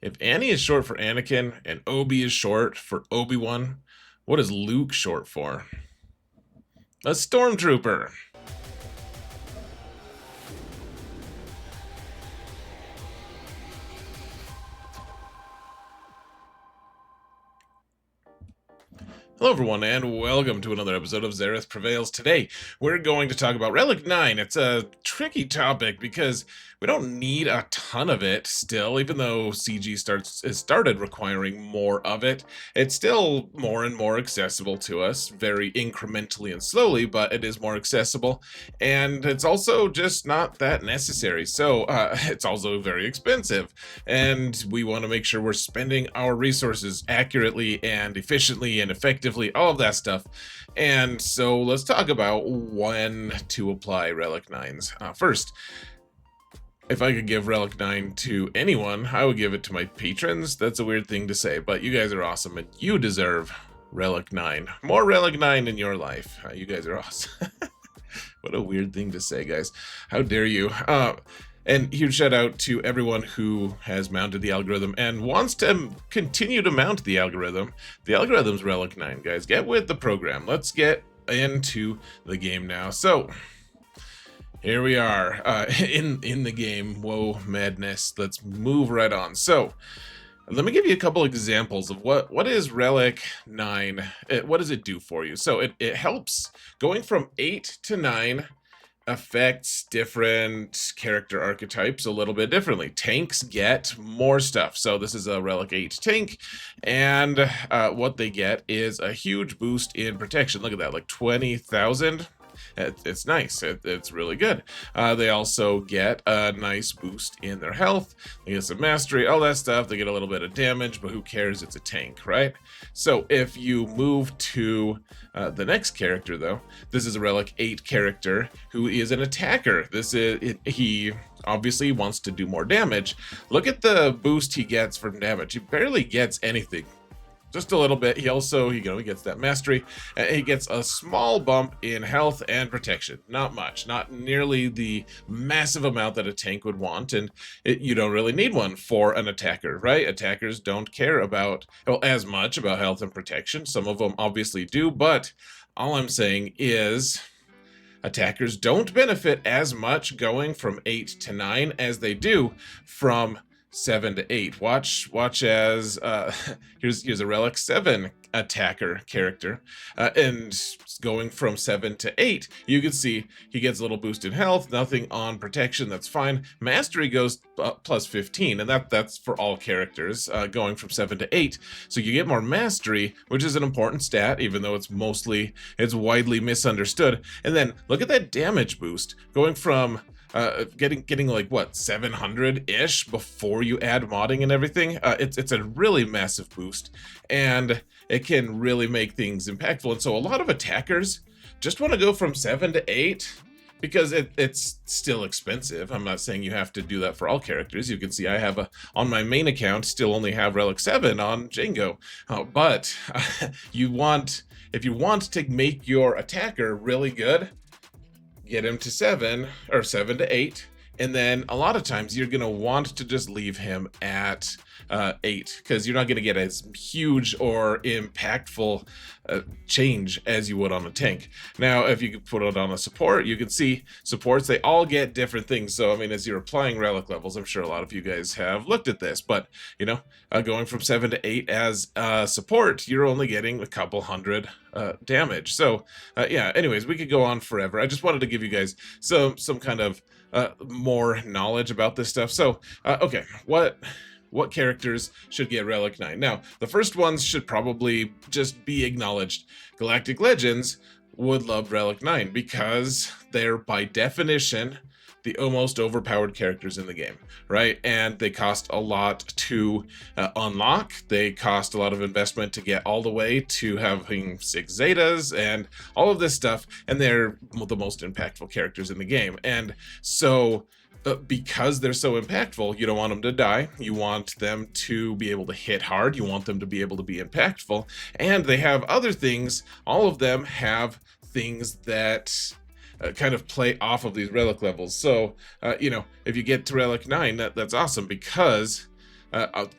If Annie is short for Anakin and Obi is short for Obi-Wan, what is Luke short for? A stormtrooper. Hello everyone, and welcome to another episode of Zareth Prevails. Today, we're going to talk about Relic 9. It's a tricky topic because we don't need a ton of it still, even though CG has started requiring more of it. It's still more and more accessible to us, very incrementally and slowly, but it is more accessible, and it's also just not that necessary. So, it's also very expensive, and we want to make sure we're spending our resources accurately and efficiently and effectively, all of that stuff. And so let's talk about when to apply Relic 9s. First, if I could give Relic 9 to anyone, I would give it to my patrons. That's a weird thing to say, but you guys are awesome and you deserve Relic 9. More Relic 9 in your life. You guys are awesome. What a weird thing to say, guys. How dare you? And huge shout out to everyone who has mounted the algorithm and wants to continue to mount the algorithm. The algorithm's Relic 9, guys. Get with the program. Let's get into the game now. So, here we are in the game. Whoa, madness. Let's move right on. So, let me give you a couple examples of what is Relic 9. What does it do for you? So, it helps going from 8 to 9 affects different character archetypes a little bit differently. Tanks get more stuff. So this is a Relic 8 tank, and what they get is a huge boost in protection. Look at that, like 20,000. It's nice. It's really good. They also get a nice boost in their health. They get some mastery, all that stuff. They get a little bit of damage, but who cares? It's a tank, right? So if you move to the next character, though, this is a Relic 8 character who is an attacker. He obviously wants to do more damage. Look at the boost he gets from damage. He barely gets anything. Just a little bit. He also, he gets that mastery. He gets a small bump in health and protection. Not much. Not nearly the massive amount that a tank would want. And you don't really need one for an attacker, right? Attackers don't care about, well, as much about health and protection. Some of them obviously do. But all I'm saying is attackers don't benefit as much going from 8 to 9 as they do from 7 to 8. Watch as here's a Relic 7 attacker character, and going from 7 to 8, you can see he gets a little boost in health, nothing on protection. That's fine. Mastery goes plus 15, and that's for all characters going from 7 to 8. So you get more mastery, which is an important stat, even though it's widely misunderstood. And then look at that damage boost going from getting like what, 700-ish before you add modding and everything. It's a really massive boost, and it can really make things impactful. And so a lot of attackers just want to go from 7 to 8 because it's still expensive. I'm not saying you have to do that for all characters. You can see I have on my main account still only have Relic 7 on Django, but if you want to make your attacker really good, get him to 7 or 7 to 8, and then a lot of times you're gonna want to just leave him at 8 because you're not gonna get as huge or impactful change as you would on a tank. Now, if you could put it on a support, you can see supports, they all get different things. So I mean, as you're applying relic levels, I'm sure a lot of you guys have looked at this, but you know, going from 7 to 8 as support, you're only getting a couple hundred damage. So yeah, anyways, we could go on forever. I just wanted to give you guys some kind of more knowledge about this stuff. So okay, what characters should get Relic 9? Now, the first ones should probably just be acknowledged. Galactic Legends would love Relic 9 because they're, by definition, the most overpowered characters in the game, right? And they cost a lot to unlock. They cost a lot of investment to get all the way to having 6 Zetas and all of this stuff, and they're the most impactful characters in the game. And so because they're so impactful, you don't want them to die. You want them to be able to hit hard. You want them to be able to be impactful. And they have other things. All of them have things that kind of play off of these relic levels. So, you know, if you get to Relic 9, that's awesome because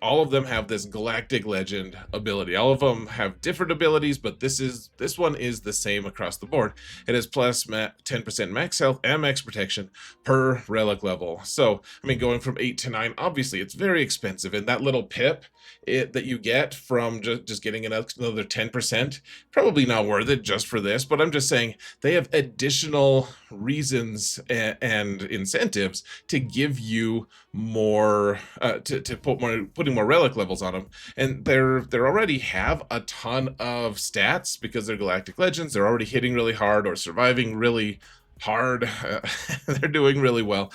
All of them have this Galactic Legend ability. All of them have different abilities, but this one is the same across the board. It has plus 10% max health and max protection per relic level. So, I mean, going from 8 to 9, obviously it's very expensive, and that little pip that you get from just getting another 10%, probably not worth it just for this. But I'm just saying they have additional reasons and incentives to give you more, putting more relic levels on them, and they're already have a ton of stats because they're Galactic Legends. They're already hitting really hard or surviving really hard. They're doing really well,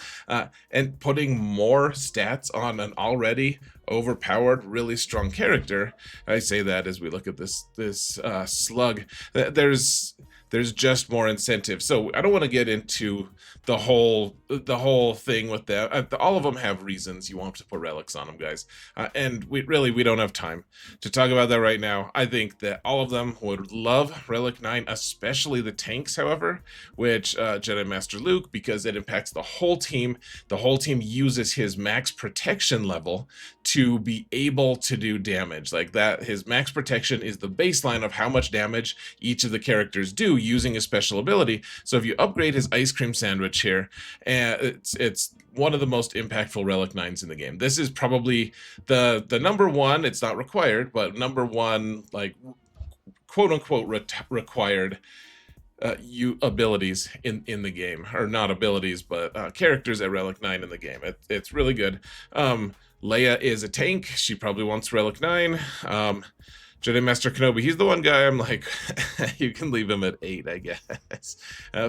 and putting more stats on an already overpowered, really strong character. I say that as we look at this slug. There's just more incentive. So I don't want to get into the whole thing with that. All of them have reasons you want to put relics on them, guys, and we don't have time to talk about that right now. I think that all of them would love Relic 9, especially the tanks, however, which Jedi Master Luke, because it impacts the whole team. The whole team uses his max protection level to be able to do damage like that. His max protection is the baseline of how much damage each of the characters do using a special ability. So if you upgrade his ice cream sandwich here, and it's one of the most impactful Relic 9s in the game. This is probably the number one. It's not required, but number one, like, quote unquote required abilities in the game, or not abilities, but characters at Relic 9 in the game. It's really good. Leia is a tank. She probably wants Relic 9. Jedi Master Kenobi, he's the one guy I'm like, you can leave him at 8, I guess.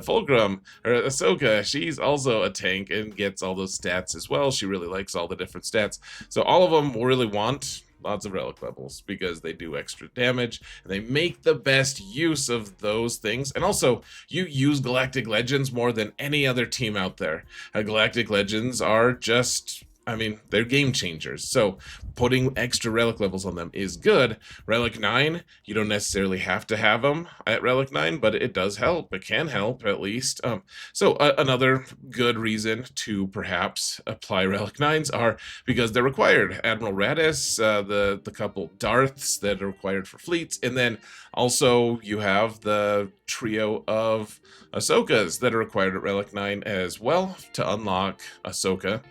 Fulcrum, or Ahsoka, she's also a tank and gets all those stats as well. She really likes all the different stats. So all of them really want lots of relic levels because they do extra damage and they make the best use of those things. And also, you use Galactic Legends more than any other team out there. Galactic Legends are just, I mean, they're game changers. So putting extra relic levels on them is good. Relic 9, you don't necessarily have to have them at Relic 9, but it does help. It can help, at least. Another good reason to perhaps apply Relic 9s are because they're required. Admiral Raddus, the couple Darths that are required for fleets, and then also you have the trio of Ahsokas that are required at Relic 9 as well to unlock Ahsoka.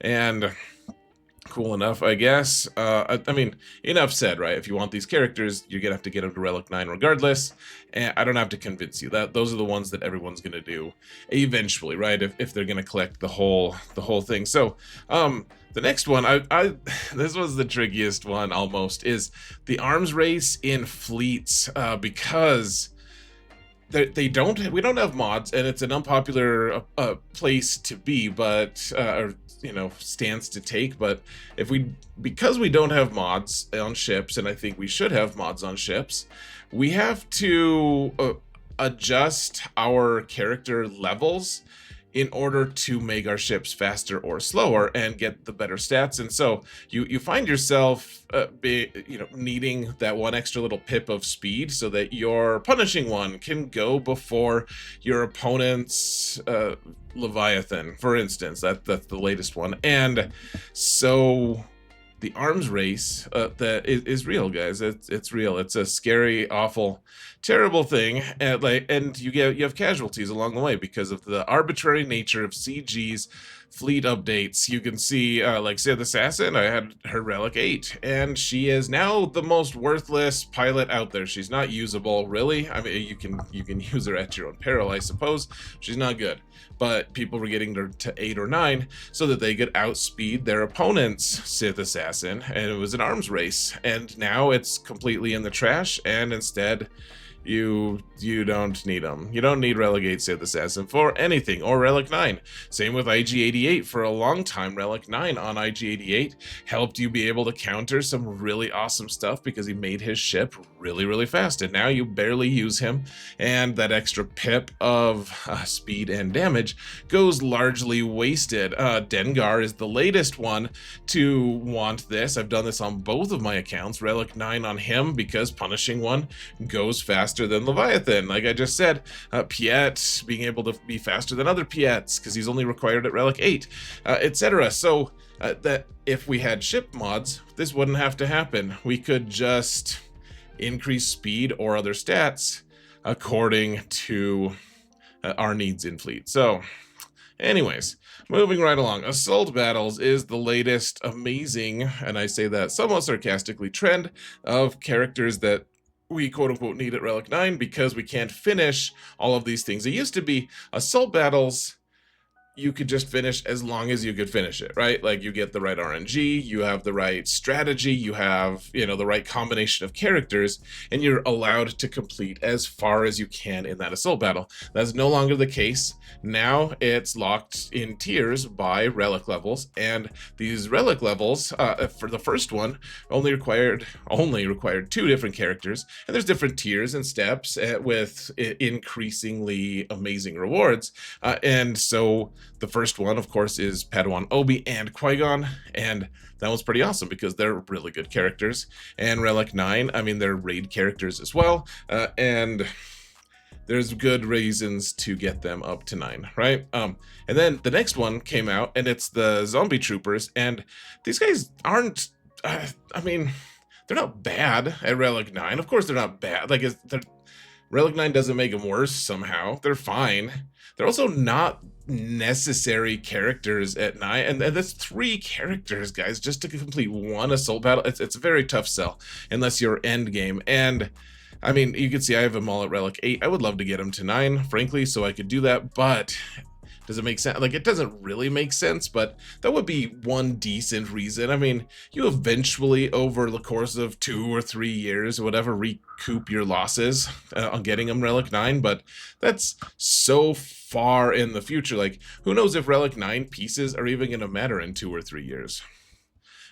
And cool enough, I guess. I mean, enough said, right? If you want these characters, you're gonna have to get them to Relic 9 regardless. And I don't have to convince you that those are the ones that everyone's gonna do eventually, right? If they're gonna collect the whole thing. So, the next one, this was the trickiest one almost, is the arms race in fleets, because we don't have mods, and it's an unpopular place to be, but or stance to take. But because we don't have mods on ships, and I think we should have mods on ships, we have to adjust our character levels in order to make our ships faster or slower and get the better stats. And so you find yourself needing that one extra little pip of speed so that your punishing one can go before your opponent's Leviathan, for instance. That's the latest one. And so the arms race that is real, guys. It's real. It's a scary, awful, terrible thing, and you have casualties along the way because of the arbitrary nature of CG's fleet updates. You can see, like, Sith Assassin, I had her Relic 8, and she is now the most worthless pilot out there. She's not usable, really. I mean, you can use her at your own peril, I suppose. She's not good. But people were getting her to 8 or 9 so that they could outspeed their opponent's Sith Assassin, and it was an arms race. And now it's completely in the trash, and instead you don't need them. You don't need Relic 8 Sith Assassin for anything, or Relic 9. Same with IG-88. For a long time, Relic 9 on IG-88 helped you be able to counter some really awesome stuff because he made his ship really, really fast. And now you barely use him, and that extra pip of speed and damage goes largely wasted. Dengar is the latest one to want this. I've done this on both of my accounts. Relic 9 on him because punishing one goes fast faster than Leviathan, like I just said. Piet being able to be faster than other Piets because he's only required at Relic 8, etc. So that if we had ship mods, this wouldn't have to happen. We could just increase speed or other stats according to our needs in fleet. So anyways, moving right along, Assault Battles is the latest amazing, and I say that somewhat sarcastically, trend of characters that we quote-unquote need at Relic 9 because we can't finish all of these things. It used to be Assault Battles, you could just finish as long as you could finish it, right? Like you get the right RNG, you have the right strategy, you have, you know, the right combination of characters, and you're allowed to complete as far as you can in that assault battle. That's no longer the case. Now it's locked in tiers by relic levels, and these relic levels, for the first one, only required 2 different characters, and there's different tiers and steps with increasingly amazing rewards, and so the first one, of course, is Padawan Obi and Qui-Gon, and that was pretty awesome because they're really good characters. And Relic 9, I mean, they're raid characters as well, and there's good reasons to get them up to 9, right? And then the next one came out, and it's the Zombie Troopers, and these guys aren't, I mean, they're not bad at Relic 9. Of course they're not bad. Like, Relic 9 doesn't make them worse somehow. They're fine. They're also not necessary characters at 9, and that's 3 characters, guys, just to complete one assault battle. It's a very tough sell unless you're end game. And I mean, you can see I have them all at Relic 8. I would love to get them to 9, frankly, so I could do that, but does it make sense? Like, it doesn't really make sense, but that would be one decent reason. I mean, you eventually, over the course of 2 or 3 years or whatever, recoup your losses on getting them Relic 9, but that's so far in the future. Like, who knows if Relic 9 pieces are even going to matter in 2 or 3 years.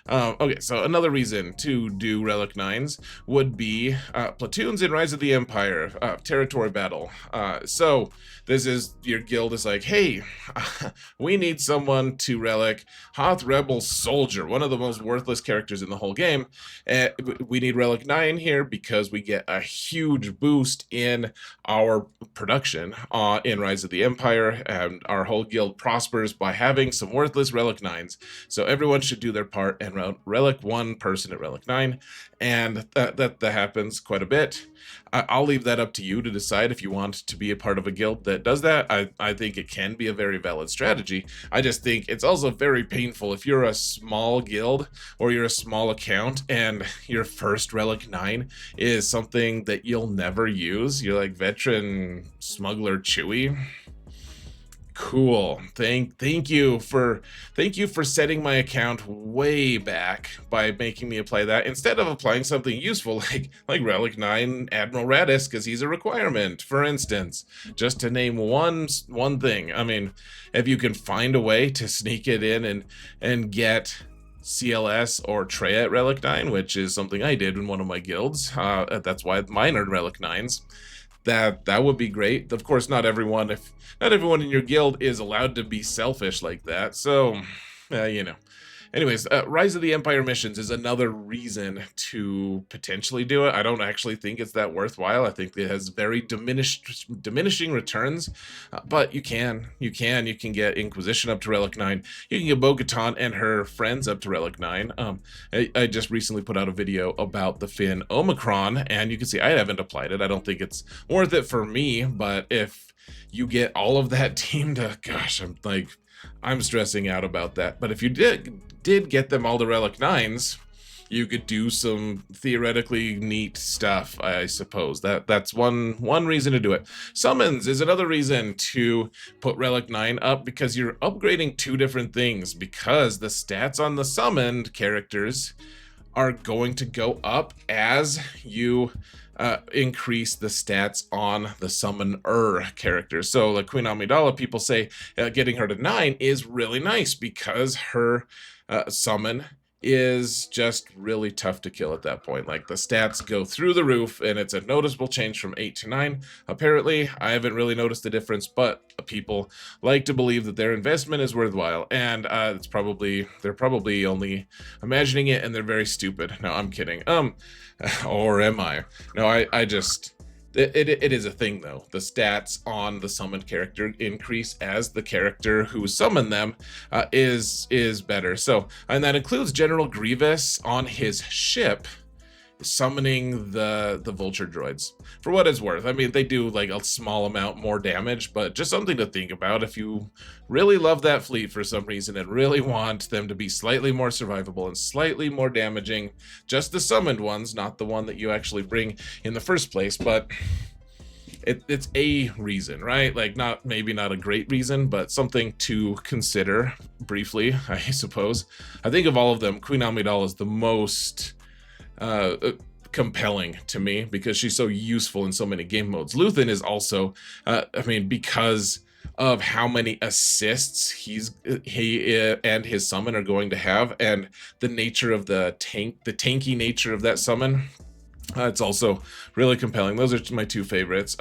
Okay, so another reason to do Relic 9s would be platoons in Rise of the Empire, territory battle. So this is, your guild is like, hey, we need someone to relic Hoth Rebel Soldier, one of the most worthless characters in the whole game. We need Relic 9 here because we get a huge boost in our production in Rise of the Empire, and our whole guild prospers by having some worthless Relic 9s. So everyone should do their part and relic 1 person at Relic 9, and that happens quite a bit. I'll leave that up to you to decide if you want to be a part of a guild that does that. I think it can be a very valid strategy. I just think it's also very painful if you're a small guild or you're a small account and your first Relic 9 is something that you'll never use. You're like veteran smuggler Chewie. Cool. Thank you for setting my account way back by making me apply that instead of applying something useful like Relic 9 Admiral Radis, because he's a requirement, for instance, just to name one thing. I mean, if you can find a way to sneak it in and get CLS or Treya at Relic 9, which is something I did in one of my guilds, that's why mine are Relic 9s. That would be great. Of course, not everyone in your guild is allowed to be selfish like that. So, you know. Anyways, Rise of the Empire missions is another reason to potentially do it. I don't actually think it's that worthwhile. I think it has very diminishing returns, but you can get Inquisition up to Relic 9. You can get Bo-Katan and her friends up to Relic 9. I just recently put out a video about the Finn Omicron, and you can see I haven't applied it. I don't think it's worth it for me, but if you get all of that team to, gosh, I'm stressing out about that. But if you did get them all to Relic 9s, you could do some theoretically neat stuff, I suppose. That's one reason to do it. Summons is another reason to put Relic 9 up, because you're upgrading 2 different things, because the stats on the summoned characters are going to go up as you increase the stats on the summoner characters. So like Queen Amidala, people say getting her to 9 is really nice because her summon is just really tough to kill at that point. Like, the stats go through the roof, and it's a noticeable change from 8 to 9. Apparently, I haven't really noticed the difference, but people like to believe that their investment is worthwhile, and they're probably only imagining it, and they're very stupid. No, I'm kidding. Or am I? No, I just, It is a thing though. The stats on the summoned character increase as the character who summoned them is better. So, and that includes General Grievous on his ship summoning the vulture droids. For what it's worth, I mean, they do like a small amount more damage, but just something to think about if you really love that fleet for some reason and really want them to be slightly more survivable and slightly more damaging. Just the summoned ones, not the one that you actually bring in the first place, but it's a reason, right? Like, maybe not a great reason, but something to consider briefly, I suppose. I think of all of them, Queen Amidala is the most compelling to me because she's so useful in so many game modes. Luthen is also, I mean, because of how many assists he and his summon are going to have, and the nature of the tanky nature of that summon. It's also really compelling. Those are my two favorites.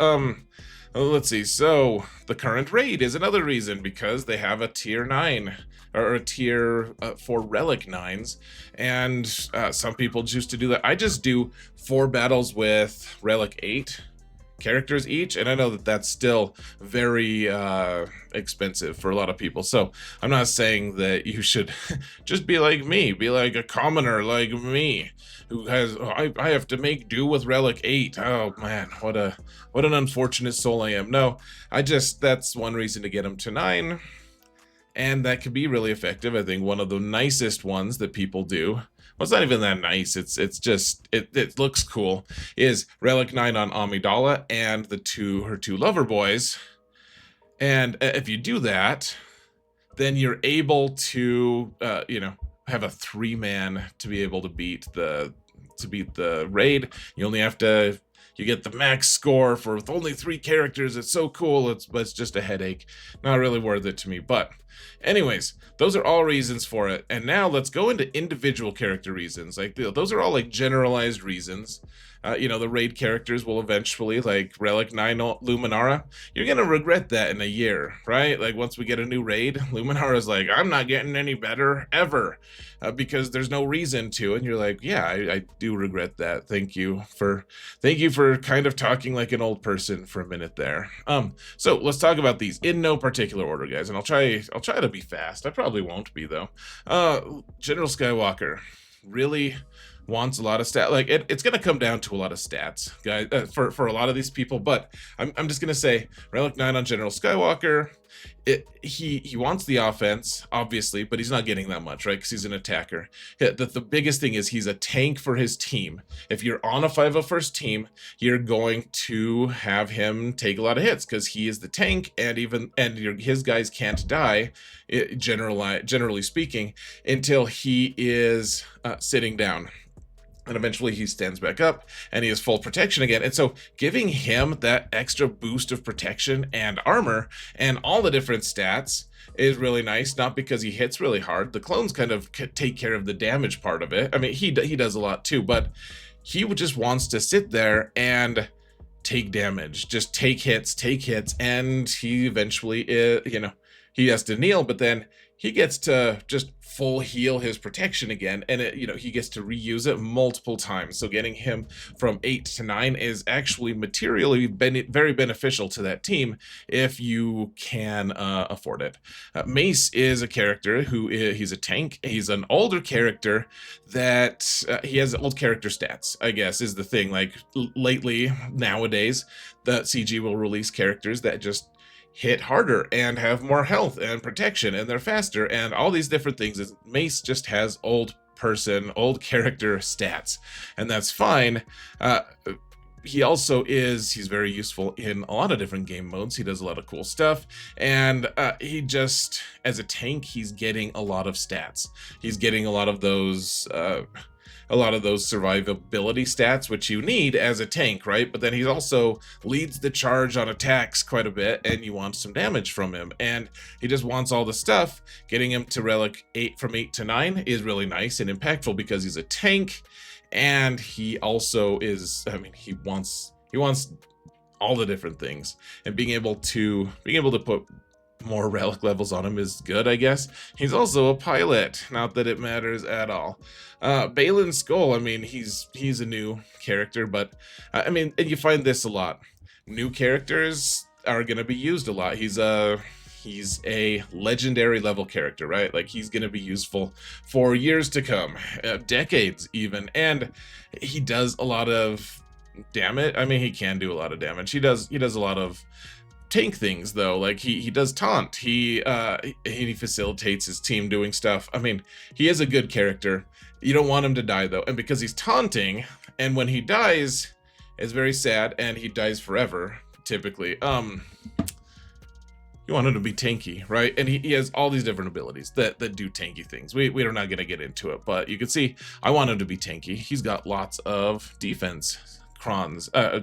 Let's see. So the current raid is another reason because they have a tier 9 or a tier for Relic 9s, and some people choose to do that. I just do 4 battles with Relic 8 characters each, and I know that that's still very expensive for a lot of people, so I'm not saying that you should just be like me, be like a commoner like me who has I have to make do with Relic 8. Oh man, what an unfortunate soul I am. No, that's one reason to get them to 9, and that could be really effective. I think one of the nicest ones that people do, well, it's not even that nice, it's just it looks cool, is Relic 9 on Amidala and her two lover boys. And if you do that, then you're able to have a 3-man to be able to beat the raid. You only have to, you get the max score for with only 3 characters. It's so cool. It's just a headache. Not really worth it to me. But anyways, those are all reasons for it. And now let's go into individual character reasons. Like those are all like generalized reasons. The raid characters will eventually, like Relic 9 Luminara, you're going to regret that in a year, right? Like once we get a new raid, Luminara's like, I'm not getting any better ever because there's no reason to. And you're like, yeah, I do regret that. Thank you for kind of talking like an old person for a minute there. So let's talk about these in no particular order, guys. And I'll try to be fast. I probably won't be though. General Skywalker really wants a lot of stats. Like it's gonna come down to a lot of stats, guys, for a lot of these people. But I'm just gonna say Relic 9 on General Skywalker. He wants the offense, obviously, but he's not getting that much, right? Because he's an attacker. The biggest thing is he's a tank for his team. If you're on a 501st team, you're going to have him take a lot of hits because he is the tank, and his guys can't die, generally speaking, until he is sitting down. And eventually he stands back up and he has full protection again. And so giving him that extra boost of protection and armor and all the different stats is really nice. Not because he hits really hard. The clones kind of take care of the damage part of it. I mean, he does a lot too, but he just wants to sit there and take damage, just take hits. And he eventually, he has to kneel, but then he gets to just full heal his protection again, and he gets to reuse it multiple times. So getting him from 8 to 9 is actually materially very beneficial to that team if you can afford it. Mace is a character he's a tank. He's an older character that he has old character stats, I guess, is the thing. Like lately, nowadays, the CG will release characters that just hit harder and have more health and protection, and they're faster and all these different things. Mace just has old character stats, and that's fine. He's very useful in a lot of different game modes. He does a lot of cool stuff, and he just, as a tank, he's getting a lot of stats. He's getting a lot of those survivability stats, which you need as a tank, right? But then he also leads the charge on attacks quite a bit, and you want some damage from him. And he just wants all the stuff. Getting him to Relic 8 from 8 to 9 is really nice and impactful because he's a tank, and he also is, he wants all the different things. And being able to put more relic levels on him is good, I guess. He's also a pilot, not that it matters at all. Balin Skull, I mean, he's a new character, but I mean, and you find this a lot. New characters are going to be used a lot. He's a legendary level character, right? Like, he's going to be useful for years to come, decades even, and he does a lot of damage. I mean, he can do a lot of damage. He does a lot of tank things, though. Like, he does taunt. He facilitates his team doing stuff. I mean, he is a good character. You don't want him to die, though, and because he's taunting, and when he dies, it's very sad, and he dies forever, typically. You want him to be tanky, right? And he has all these different abilities that do tanky things. We're not going to get into it, but you can see I want him to be tanky. He's got lots of defense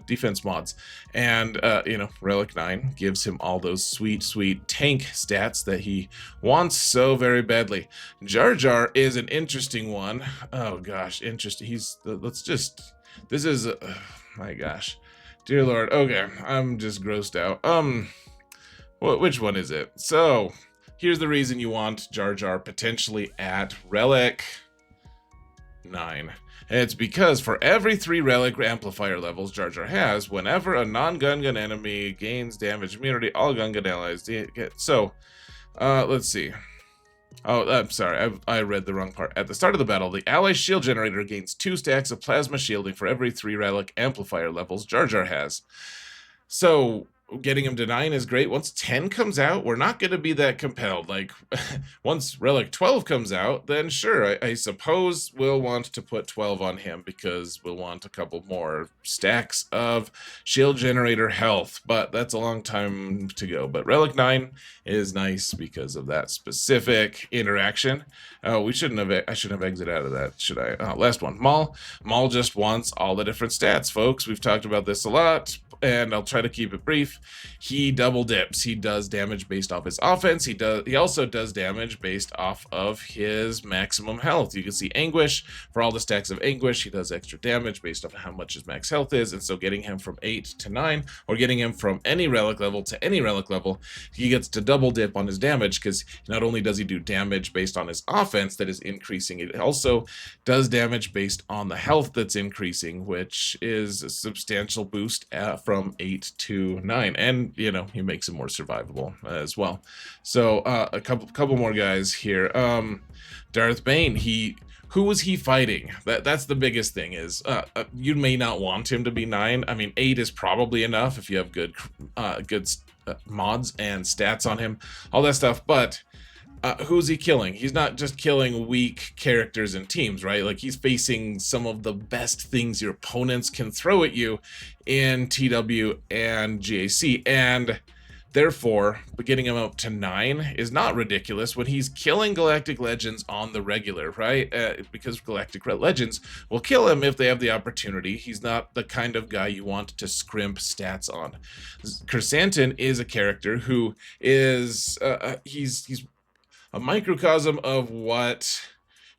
defense mods, and you know, Relic 9 gives him all those sweet tank stats that he wants so very badly. Jar Jar is an interesting one. Oh gosh, interesting. This is my gosh, dear Lord. Okay, I'm just grossed out. Which one is it? So here's the reason you want Jar Jar potentially at Relic 9. It's because for every 3 relic amplifier levels Jar Jar has, whenever a non-Gungan enemy gains damage immunity, all Gungan allies get. So, let's see. Oh, I'm sorry, I read the wrong part. At the start of the battle, the ally shield generator gains 2 stacks of plasma shielding for every 3 relic amplifier levels Jar Jar has. So, getting him to 9 is great. Once 10 comes out, we're not going to be that compelled. Like, once Relic 12 comes out, then sure, I suppose we'll want to put 12 on him because we'll want a couple more stacks of shield generator health, but that's a long time to go. But Relic 9 is nice because of that specific interaction. Oh, I shouldn't have exited out of that, should I? Oh, last one. Maul just wants all the different stats, folks. We've talked about this a lot, and I'll try to keep it brief. He double dips. He does damage based off his offense. He also does damage based off of his maximum health. You can see Anguish. For all the stacks of Anguish, he does extra damage based off of how much his max health is. And so getting him from 8 to 9, or getting him from any relic level to any relic level, he gets to double dip on his damage, because not only does he do damage based on his offense that is increasing, it also does damage based on the health that's increasing, which is a substantial boost from 8 to 9. And, you know, he makes it more survivable as well. So a couple more guys here. Darth Bane, who was he fighting? That's the biggest thing, is you may not want him to be 9. I mean, 8 is probably enough if you have good mods and stats on him, all that stuff, but who's he killing? He's not just killing weak characters and teams, right? Like, he's facing some of the best things your opponents can throw at you in TW and GAC, and therefore, getting him up to 9 is not ridiculous when he's killing Galactic Legends on the regular, right? Because Galactic Legends will kill him if they have the opportunity. He's not the kind of guy you want to scrimp stats on. Chrysanthemum is a character who is, he's a microcosm of what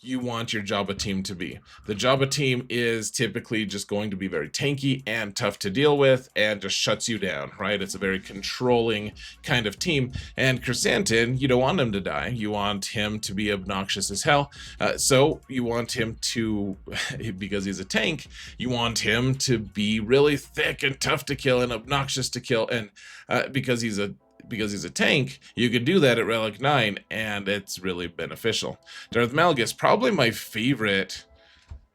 you want your Jabba team to be. The Jabba team is typically just going to be very tanky and tough to deal with and just shuts you down, right? It's a very controlling kind of team. And Chrysanthemum, you don't want him to die. You want him to be obnoxious as hell. So you want him to, because he's a tank, you want him to be really thick and tough to kill and obnoxious to kill. And because he's a tank, you could do that at Relic 9, and it's really beneficial. Darth Malgus, probably my favorite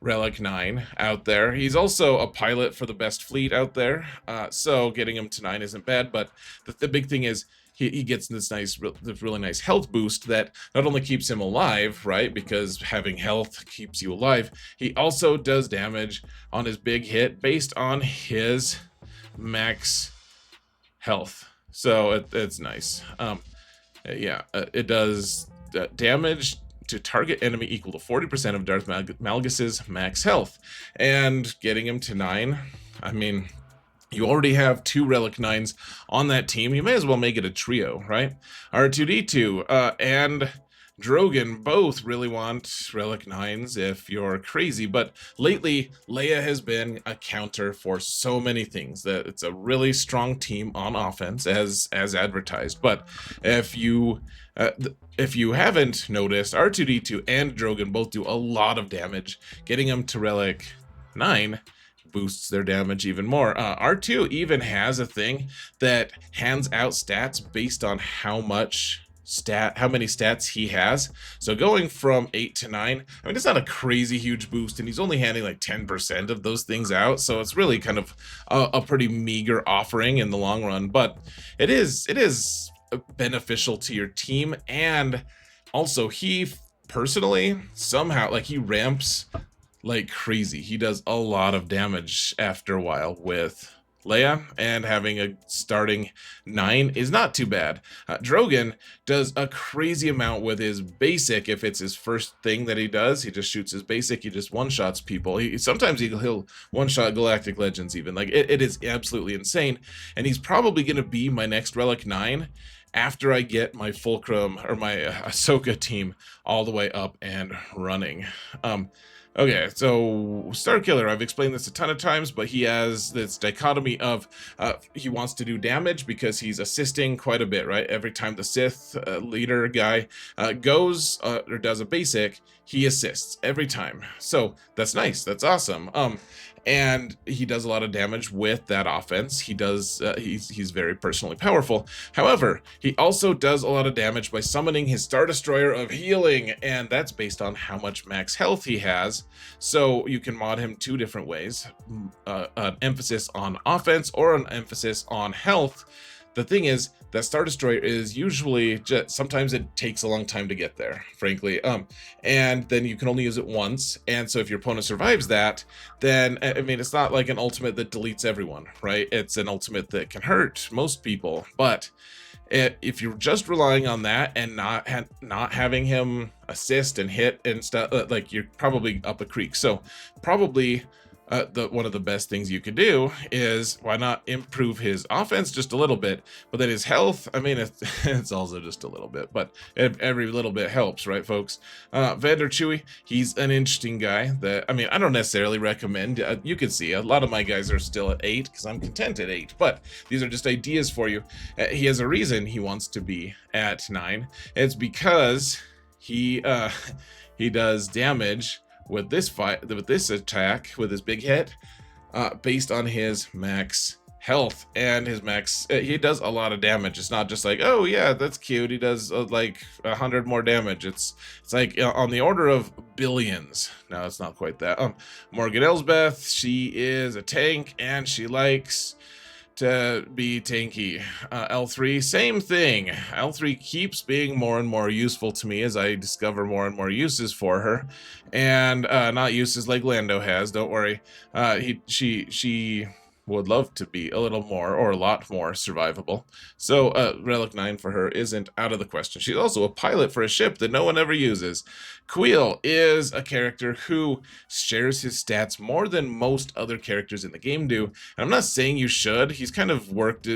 Relic 9 out there. He's also a pilot for the best fleet out there, so getting him to 9 isn't bad, but the big thing is he gets this really nice health boost that not only keeps him alive, right, because having health keeps you alive, he also does damage on his big hit based on his max health. So it's nice. It does damage to target enemy equal to 40% of Darth Malgus's max health. And getting him to 9, I mean, you already have 2 Relic 9s on that team. You may as well make it a trio, right? R2-D2 and Drogon both really want Relic 9s if you're crazy, but lately Leia has been a counter for so many things that it's a really strong team on offense as advertised. But if you if you haven't noticed, R2D2 and Drogon both do a lot of damage. Getting them to Relic 9 boosts their damage even more. R2 even has a thing that hands out stats based on how many stats he has. So going from 8 to 9, I mean, it's not a crazy huge boost, and he's only handing like 10% of those things out, so it's really kind of a pretty meager offering in the long run, but it is beneficial to your team. And also, he personally somehow, like, he ramps like crazy. He does a lot of damage after a while with Leia, and having a starting 9 is not too bad. Drogon does a crazy amount with his basic. If it's his first thing that he does, he just shoots his basic, he just one-shots people. Sometimes he'll one-shot Galactic Legends even. Like, it is absolutely insane, and he's probably going to be my next Relic 9 after I get my Fulcrum, or my Ahsoka team all the way up and running. Okay, so Starkiller, I've explained this a ton of times, but he has this dichotomy of he wants to do damage because he's assisting quite a bit, right? Every time the Sith leader guy goes or does a basic, he assists every time. So that's nice, that's awesome. And he does a lot of damage with that offense. He does, he's very personally powerful. However, he also does a lot of damage by summoning his Star Destroyer of Healing, and that's based on how much max health he has. So you can mod him two different ways, an emphasis on offense or an emphasis on health. The thing is, that Star Destroyer is usually just, sometimes it takes a long time to get there, frankly. And then you can only use it once. And so if your opponent survives that, then, I mean, it's not like an ultimate that deletes everyone, right? It's an ultimate that can hurt most people. But if you're just relying on that and not having him assist and hit and stuff, like, you're probably up a creek. So probably one of the best things you could do is, why not improve his offense just a little bit, but then his health, I mean, it's also just a little bit, but every little bit helps, right, folks? Vander Chewy, he's an interesting guy that, I mean, I don't necessarily recommend. You can see a lot of my guys are still at 8 because I'm content at 8, but these are just ideas for you. He has a reason he wants to be at 9. It's because he does damage with this attack, with his big hit, based on his max health and his max. He does a lot of damage. It's not just like, oh yeah, that's cute, he does like 100 more damage. It's like on the order of billions. No, it's not quite that. Morgan Elsbeth, she is a tank and she likes to be tanky. L3, same thing. L3 keeps being more and more useful to me as I discover more and more uses for her, and not uses like Lando has. Don't worry. She would love to be a little more, or a lot more, survivable. So Relic 9 for her isn't out of the question. She's also a pilot for a ship that no one ever uses. Queel is a character who shares his stats more than most other characters in the game do. And I'm not saying you should. He's kind of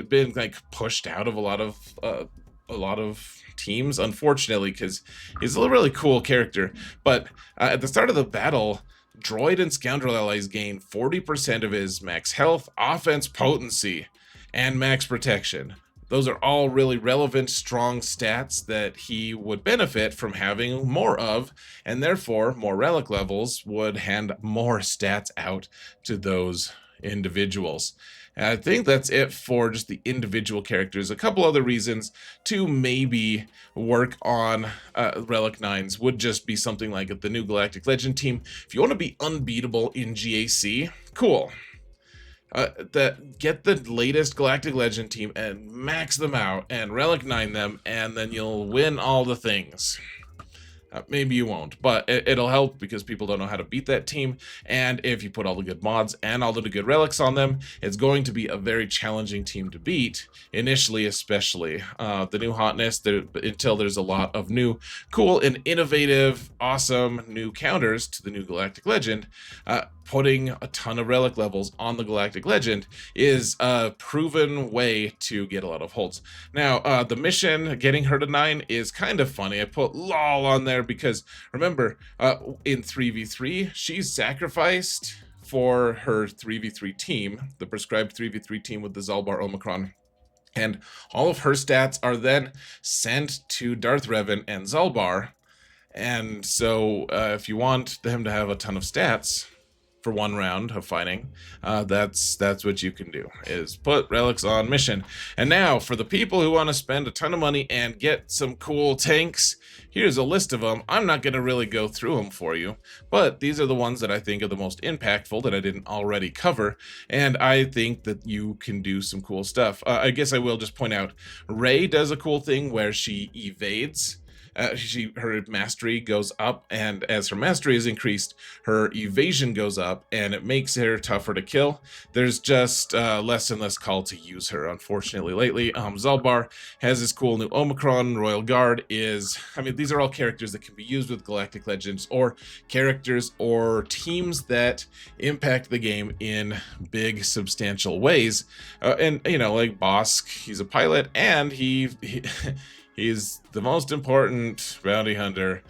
been like pushed out of a lot of teams, unfortunately, because he's a really cool character. But at the start of the battle, Droid and Scoundrel allies gain 40% of his max health, offense, potency, and max protection. Those are all really relevant, strong stats that he would benefit from having more of, and therefore more relic levels would hand more stats out to those individuals. And I think that's it for just the individual characters. A couple other reasons to maybe work on Relic 9s would just be something like the new Galactic Legend team. If you want to be unbeatable in GAC, cool. Get the latest Galactic Legend team and max them out and Relic 9 them, and then you'll win all the things. Maybe you won't, but it'll help because people don't know how to beat that team. And if you put all the good mods and all the good relics on them, it's going to be a very challenging team to beat, initially especially. The new hotness, until there's a lot of new, cool, and innovative, awesome new counters to the new Galactic Legend, putting a ton of relic levels on the Galactic Legend is a proven way to get a lot of holds. Now, the mission, getting her to 9, is kind of funny. I put LOL on there because, remember, in 3v3, she's sacrificed for her 3v3 team, the prescribed 3v3 team with the Zalbar Omicron. And all of her stats are then sent to Darth Revan and Zalbar. And so if you want them to have a ton of stats for one round of fighting, that's what you can do, is put relics on mission. And now, for the people who want to spend a ton of money and get some cool tanks, here's a list of them. I'm not going to really go through them for you, but these are the ones that I think are the most impactful that I didn't already cover, and I think that you can do some cool stuff. I guess I will just point out, Rey does a cool thing where she evades. Her mastery goes up, and as her mastery is increased, her evasion goes up, and it makes her tougher to kill. There's just less and less call to use her, unfortunately, lately. Zalbar has this cool new Omicron. Royal Guard is, I mean, these are all characters that can be used with Galactic Legends, or characters or teams that impact the game in big, substantial ways. And, you know, like Bosk, he's a pilot, and he's the most important bounty hunter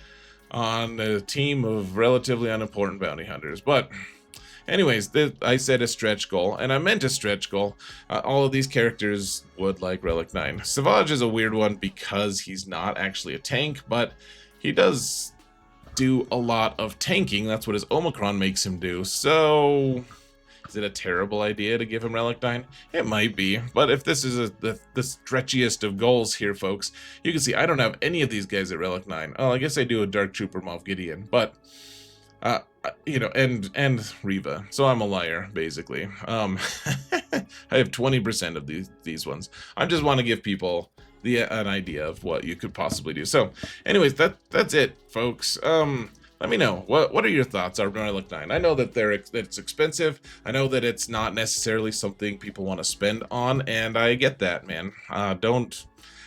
on a team of relatively unimportant bounty hunters. But anyways, I said a stretch goal, and I meant a stretch goal. All of these characters would like Relic 9. Savage is a weird one because he's not actually a tank, but he does do a lot of tanking. That's what his Omicron makes him do. So is it a terrible idea to give him Relic 9? It might be, but if this is the stretchiest of goals here, folks, you can see I don't have any of these guys at Relic 9. Oh, I guess I do a Dark Trooper Moff Gideon, but, you know, and Reva, so I'm a liar, basically. I have 20% of these ones. I just want to give people an idea of what you could possibly do. So, anyways, that's it, folks. Let me know, what are your thoughts on Relic 9? I know that it's expensive. I know that it's not necessarily something people want to spend on, and I get that, man. Don't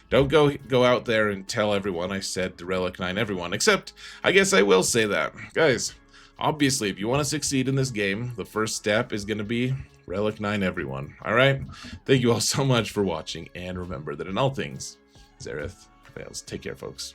go out there and tell everyone I said the Relic 9 everyone, except I guess I will say that. Guys, obviously, if you want to succeed in this game, the first step is going to be Relic 9 everyone, alright? Thank you all so much for watching, and remember that in all things, Xaereth prevails. Take care, folks.